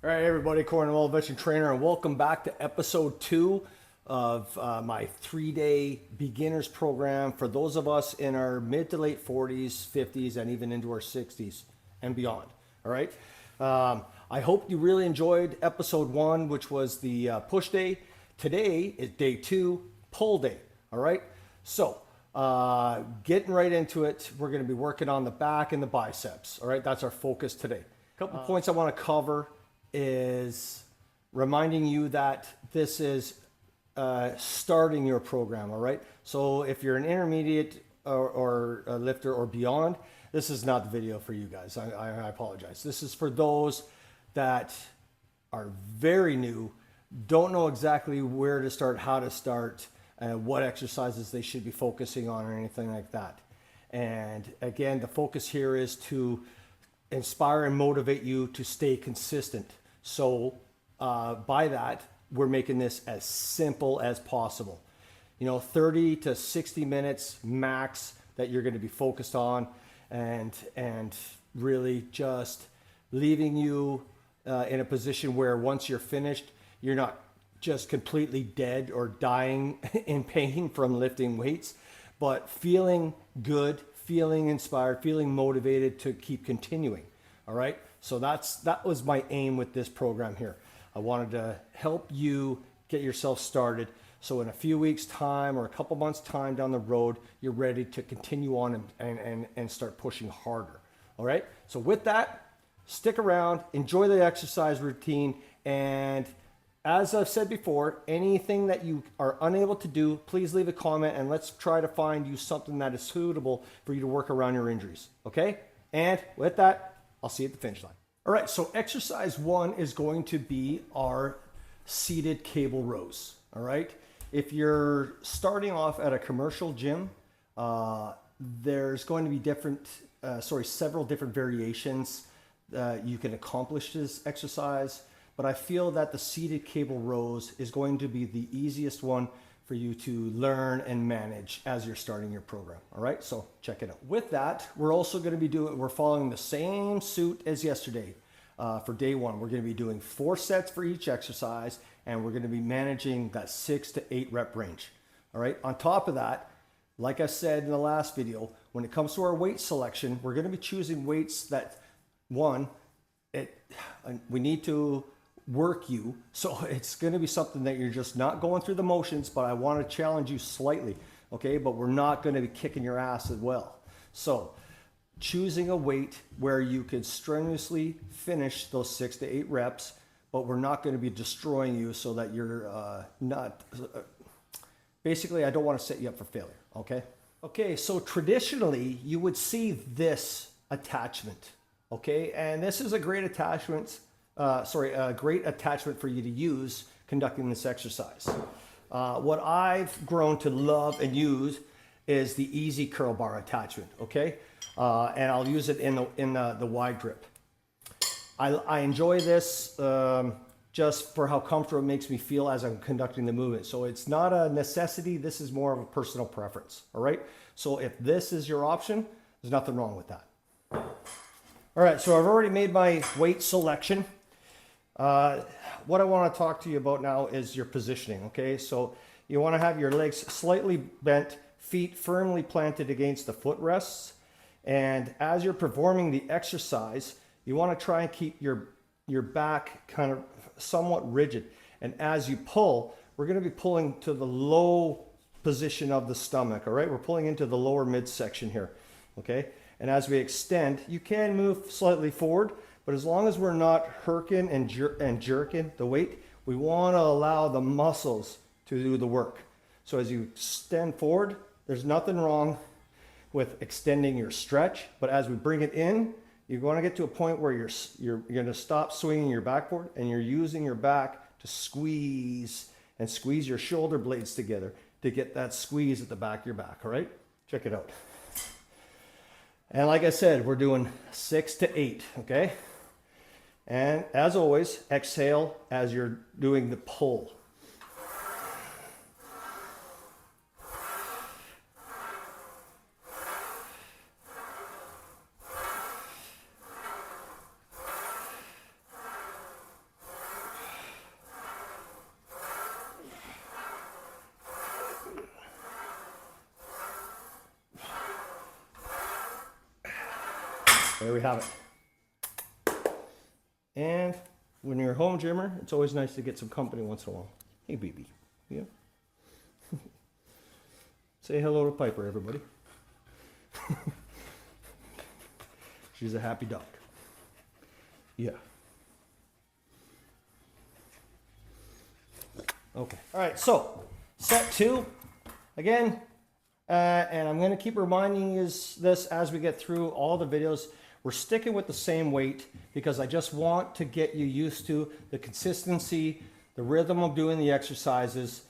All right, everybody, Cornwall Veteran Trainer, and welcome back to episode 2 of my 3-day beginners program for those of us in our mid to late 40s, 50s, and even into our 60s and beyond. All right. I hope you really enjoyed episode 1, which was the push day. Today is day 2, pull day. All right. So getting right into it, we're going to be working on the back and the biceps. All right. That's our focus today. A couple points I want to cover is reminding you that this is starting your program, all right? So if you're an intermediate or a lifter or beyond, this is not the video for you guys. I apologize. This is for those that are very new, don't know exactly where to start, how to start, what exercises they should be focusing on or anything like that. And again, the focus here is to inspire and motivate you to stay consistent. So by that, we're making this as simple as possible. 30 to 60 minutes max that you're going to be focused on, and really just leaving you in a position where once you're finished, you're not just completely dead or dying in pain from lifting weights, but feeling good, feeling inspired, feeling motivated to keep continuing. All right. So that was my aim with this program here. I wanted to help you get yourself started. So in a few weeks time or a couple months time down the road, you're ready to continue on and start pushing harder. All right. So with that, stick around, enjoy the exercise routine. And as I've said before, anything that you are unable to do, please leave a comment and let's try to find you something that is suitable for you to work around your injuries. Okay. And with that, I'll see you at the finish line. All right, so exercise 1 is going to be our seated cable rows. All right, if you're starting off at a commercial gym, there's going to be several different variations you can accomplish this exercise. But I feel that the seated cable rows is going to be the easiest one for you to learn and manage as you're starting your program. All right, so check it out. With that, we're also going to be we're following the same suit as yesterday. For day 1, we're going to be doing 4 sets for each exercise, and we're going to be managing that 6 to 8 rep range. All right, on top of that, like I said in the last video, when it comes to our weight selection, we're going to be choosing weights that, we need to work you. So it's going to be something that you're just not going through the motions, but I want to challenge you slightly. Okay. But we're not going to be kicking your ass as well. So choosing a weight where you can strenuously finish those 6 to 8 reps, but we're not going to be destroying you so that you're basically, I don't want to set you up for failure. Okay. Okay. So traditionally you would see this attachment. Okay. And this is a great attachment. A great attachment for you to use conducting this exercise. What I've grown to love and use is the easy curl bar attachment, okay? And I'll use it in the wide grip. I enjoy this just for how comfortable it makes me feel as I'm conducting the movement. So it's not a necessity, this is more of a personal preference, all right? So if this is your option, there's nothing wrong with that. All right, so I've already made my weight selection. What I want to talk to you about now is your positioning, okay? So you want to have your legs slightly bent, feet firmly planted against the footrests. And as you're performing the exercise, you want to try and keep your back kind of somewhat rigid. And as you pull, we're going to be pulling to the low position of the stomach, all right? We're pulling into the lower midsection here, okay? And as we extend, you can move slightly forward, but as long as we're not herking and jerking the weight, we want to allow the muscles to do the work. So as you extend forward, there's nothing wrong with extending your stretch, but as we bring it in, you're going to get to a point where you're going to stop swinging your backboard and you're using your back to squeeze your shoulder blades together to get that squeeze at the back of your back, all right? Check it out. And like I said, we're doing 6 to 8, okay? And as always, exhale as you're doing the pull. there we have it. And when you're a home gymmer, it's always nice to get some company once in a while. Hey, baby. Yeah. Say hello to Piper, everybody. She's a happy dog. Yeah. Okay. All right. So set 2 again, and I'm going to keep reminding you this as we get through all the videos. We're sticking with the same weight because I just want to get you used to the consistency, the rhythm of doing the exercises,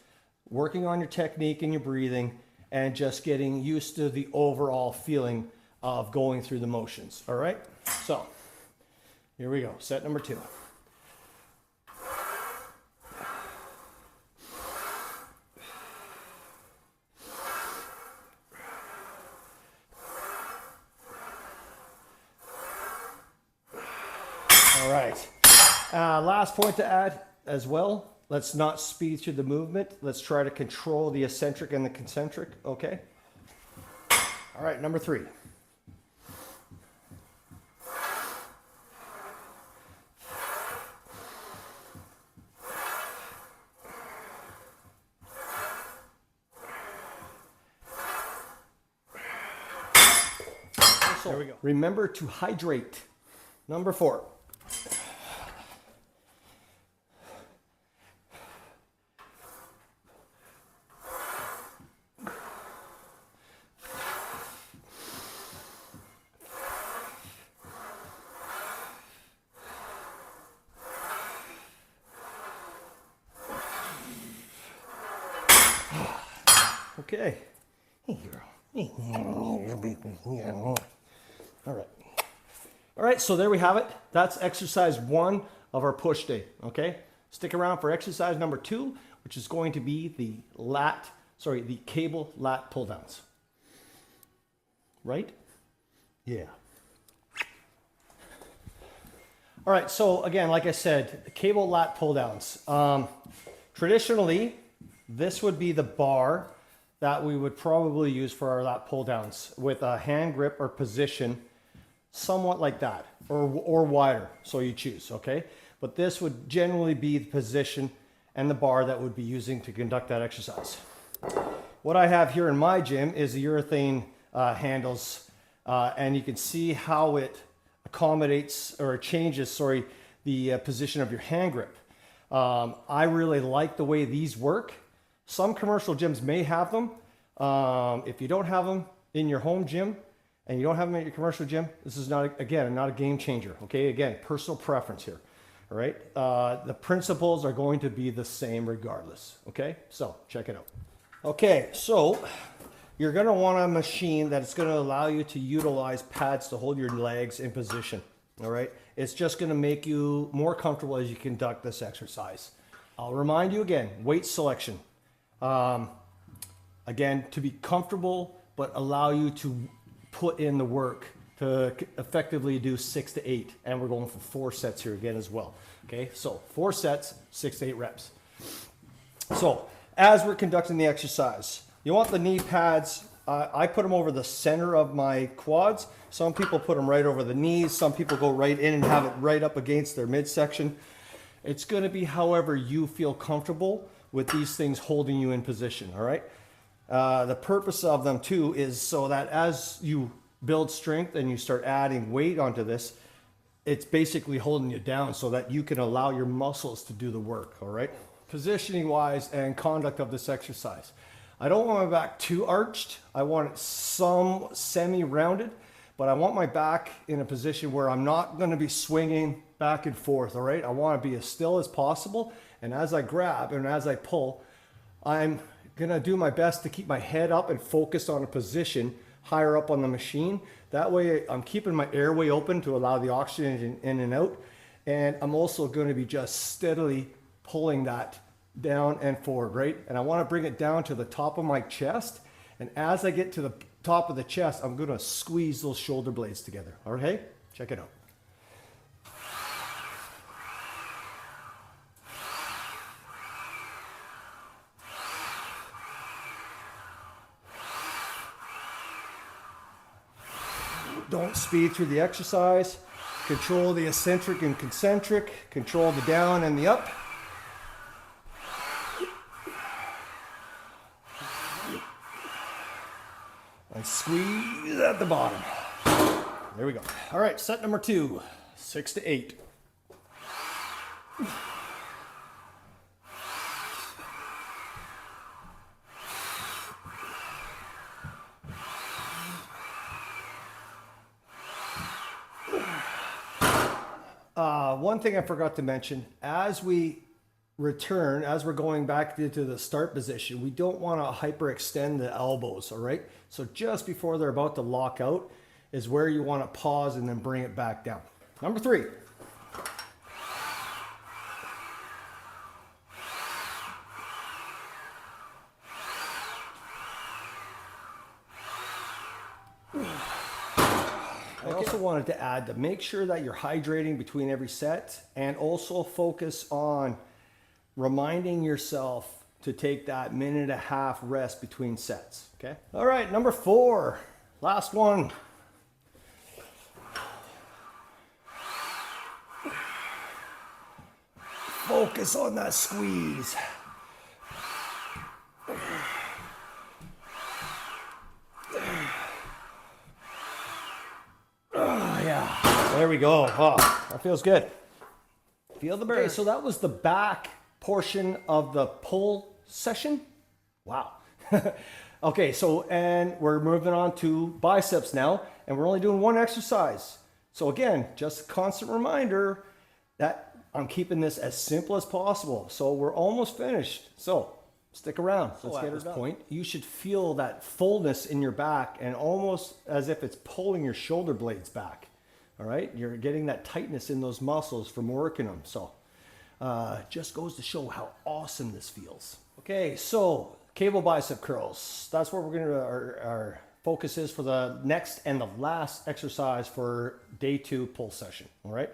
working on your technique and your breathing, and just getting used to the overall feeling of going through the motions. All right. So here we go. Set number 2. All right. Last point to add as well. Let's not speed through the movement. Let's try to control the eccentric and the concentric. Okay. All right. Number 3. There we go. Remember to hydrate. Number 4. Okay. Hey, girl. All right. All right, so there we have it. That's exercise 1 of our push day, okay? Stick around for exercise number 2, which is going to be the cable lat pull downs. Right? Yeah. All right, so again, like I said, the cable lat pull downs. Traditionally, this would be the bar that we would probably use for our lat pull downs with a hand grip or position somewhat like that, or wider, so you choose, okay? But this would generally be the position and the bar that would be using to conduct that exercise. What I have here in my gym is the urethane handles, and you can see how it accommodates or changes, the position of your hand grip. I really like the way these work. Some commercial gyms may have them. If you don't have them in your home gym and you don't have them at your commercial gym, this is not a game changer. Okay, again, personal preference here. All right, the principles are going to be the same regardless. Okay, so check it out. Okay, so you're going to want a machine that's going to allow you to utilize pads to hold your legs in position. All right, it's just going to make you more comfortable as you conduct this exercise. I'll remind you again, weight selection. Again, to be comfortable, but allow you to put in the work to effectively do 6 to 8. And we're going for 4 sets here again as well. Okay, so 4 sets, 6 to 8 reps. So as we're conducting the exercise, you want the knee pads. I put them over the center of my quads. Some people put them right over the knees. Some people go right in and have it right up against their midsection. It's going to be however you feel comfortable with these things holding you in position, all right? The purpose of them too is so that as you build strength and you start adding weight onto this, it's basically holding you down so that you can allow your muscles to do the work, all right? Positioning wise and conduct of this exercise. I don't want my back too arched. I want it some semi-rounded, but I want my back in a position where I'm not gonna be swinging back and forth, all right? I wanna be as still as possible. And as I grab and as I pull, I'm gonna do my best to keep my head up and focus on a position higher up on the machine. That way I'm keeping my airway open to allow the oxygen in and out. And I'm also gonna be just steadily pulling that down and forward, right? And I wanna bring it down to the top of my chest. And as I get to the top of the chest, I'm gonna squeeze those shoulder blades together, okay? Check it out. Don't speed through the exercise. Control the eccentric and concentric. Control the down and the up. And squeeze at the bottom. There we go. All right, set number 2, 6 to 8. One thing I forgot to mention, as we return, as we're going back into the start position, we don't want to hyperextend the elbows, all right? So just before they're about to lock out is where you want to pause and then bring it back down. Number 3. I also wanted to add to make sure that you're hydrating between every set, and also focus on reminding yourself to take that 1.5-minute rest between sets, okay? All right, number 4, last one. Focus on that squeeze. Yeah, there we go. Oh, that feels good. Feel the burn. Okay, so that was the back portion of the pull session. Wow. Okay, so, and we're moving on to biceps now, and we're only doing one exercise. So again, just a constant reminder that I'm keeping this as simple as possible. So we're almost finished. So stick around. Let's get to this point. You should feel that fullness in your back, and almost as if it's pulling your shoulder blades back. All right, you're getting that tightness in those muscles from working them. So just goes to show how awesome this feels. Okay, so cable bicep curls. That's what we're going to, our focus is for the next and the last exercise for day 2 pull session. All right.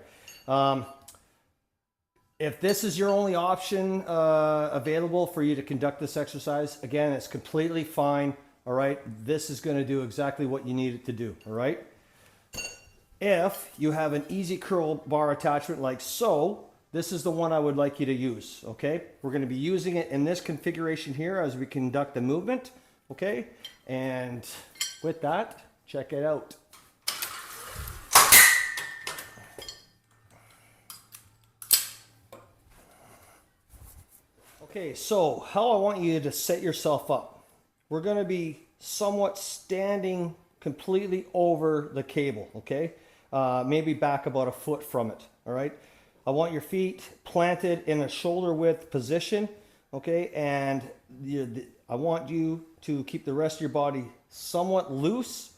If this is your only option available for you to conduct this exercise, again, it's completely fine. All right. This is going to do exactly what you need it to do. All right. If you have an easy curl bar attachment like so, this is the one I would like you to use, okay? We're going to be using it in this configuration here as we conduct the movement, okay? And with that, check it out. Okay, so how I want you to set yourself up. We're going to be somewhat standing completely over the cable, okay? Maybe back about a foot from it, all right? I want your feet planted in a shoulder width position, okay? And I want you to keep the rest of your body somewhat loose,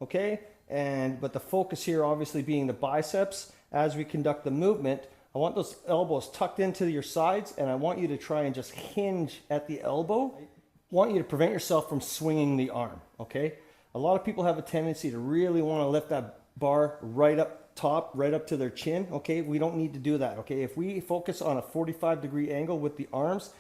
okay? But the focus here obviously being the biceps. As we conduct the movement, I want those elbows tucked into your sides, and I want you to try and just hinge at the elbow. I want you to prevent yourself from swinging the arm, okay? A lot of people have a tendency to really want to lift that bar right up top, right up to their chin, okay? We don't need to do that, okay? If we focus on a 45-degree angle with the arms,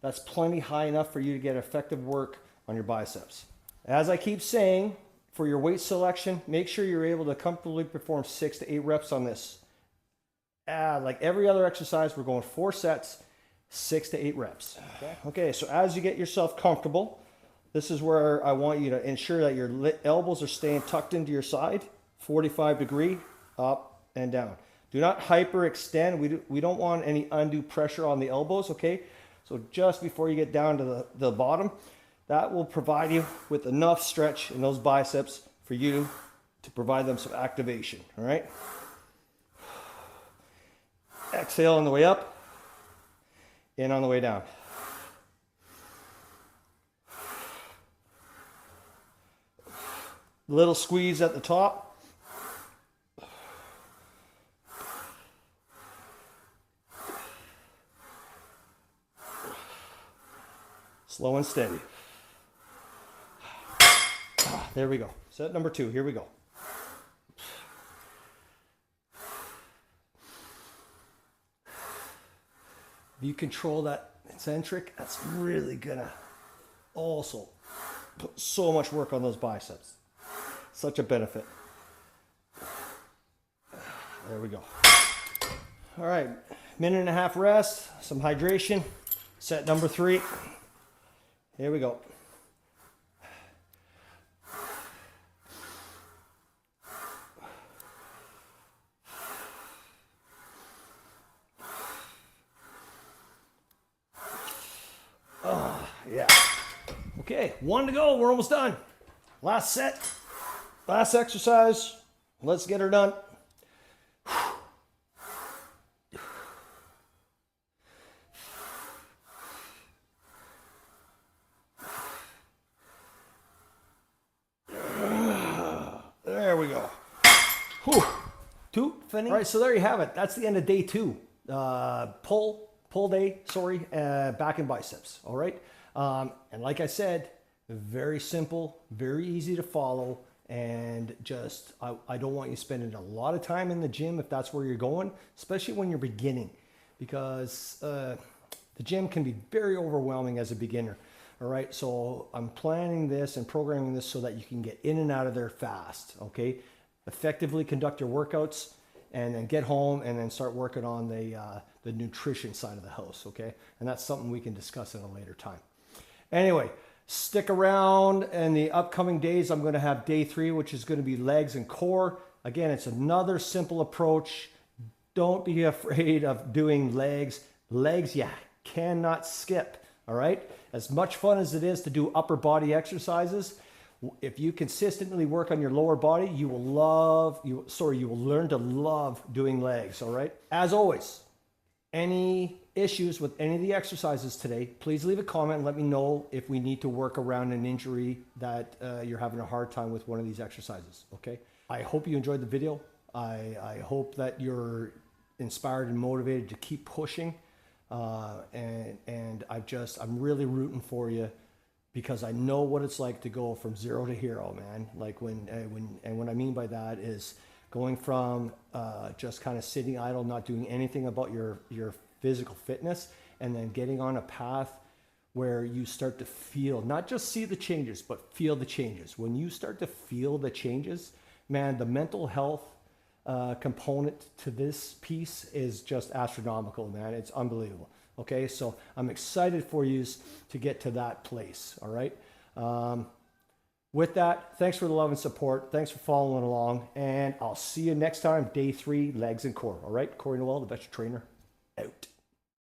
that's plenty high enough for you to get effective work on your biceps. As I keep saying, for your weight selection, make sure you're able to comfortably perform 6 to 8 reps on this. Like every other exercise, we're going 4 sets, 6 to 8 reps. Okay, so as you get yourself comfortable, this is where I want you to ensure that your elbows are staying tucked into your side, 45-degree, up and down. Do not hyperextend. We don't want any undue pressure on the elbows, okay? So just before you get down to the bottom, that will provide you with enough stretch in those biceps for you to provide them some activation, all right? Exhale on the way up, in on the way down. Little squeeze at the top. Slow and steady. There we go. Set number 2. Here we go. If you control that eccentric, that's really gonna also put so much work on those biceps. Such a benefit. There we go. All right, minute and a half rest, some hydration. Set number 3. Here we go. Yeah. Okay, 1 to go. We're almost done. Last set, last exercise. Let's get her done. There we go. Whew. 2 finish. All right, so there you have it. That's the end of day 2. Pull day, back and biceps. All right. And like I said, very simple, very easy to follow. And just, I don't want you spending a lot of time in the gym if that's where you're going, especially when you're beginning, because the gym can be very overwhelming as a beginner. All right, so I'm planning this and programming this so that you can get in and out of there fast, okay? Effectively conduct your workouts and then get home and then start working on the nutrition side of the house, okay? And that's something we can discuss at a later time. Anyway, stick around in the upcoming days. I'm gonna have day 3, which is gonna be legs and core. Again, it's another simple approach. Don't be afraid of doing legs. Legs, you cannot skip. All right, as much fun as it is to do upper body exercises, if you consistently work on your lower body, you will learn to love doing legs. All right, as always, any issues with any of the exercises today, please leave a comment and let me know if we need to work around an injury that you're having a hard time with one of these exercises. Okay, I hope you enjoyed the video. I hope that you're inspired and motivated to keep pushing. I'm really rooting for you, because I know what it's like to go from 0 to hero, man. Like what I mean by that is going from just kind of sitting idle, not doing anything about your physical fitness, and then getting on a path where you start to feel, not just see the changes, but feel the changes. When you start to feel the changes, man, the mental health component to this piece is just astronomical, man. It's unbelievable. Okay, so I'm excited for you to get to that place. All right. With that, thanks for the love and support. Thanks for following along, and I'll see you next time. Day 3, legs and core. All right, Corey Noel, the Bicep trainer, out.